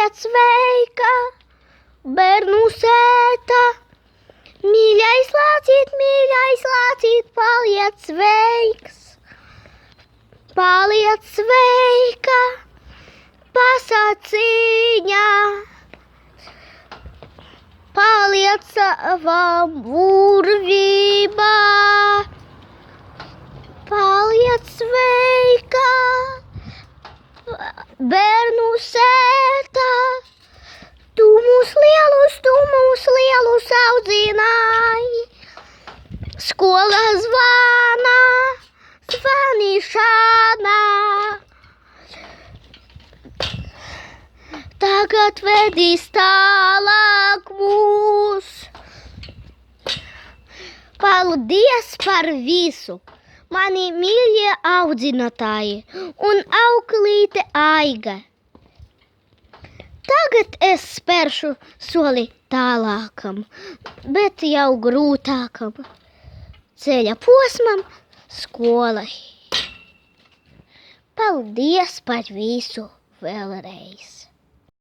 paliec sveika, bērnu sēta. Mīļais lācīt, paliec sveiks. Paliec sveika, pasaciņā. Paliec savā burvībā. Paliec sveika, bērnu sēta. Tu mūs lielus audzināji. Skola zvana, zvanīšana. Tagad vedīs tālāk mūs. Paldies par visu, mani mīļie audzinātāji un auklīte Aiga. Tagad es spēršu soli tālākam, bet jau grūtākam ceļa posmam skolai. Paldies par visu vēlreiz!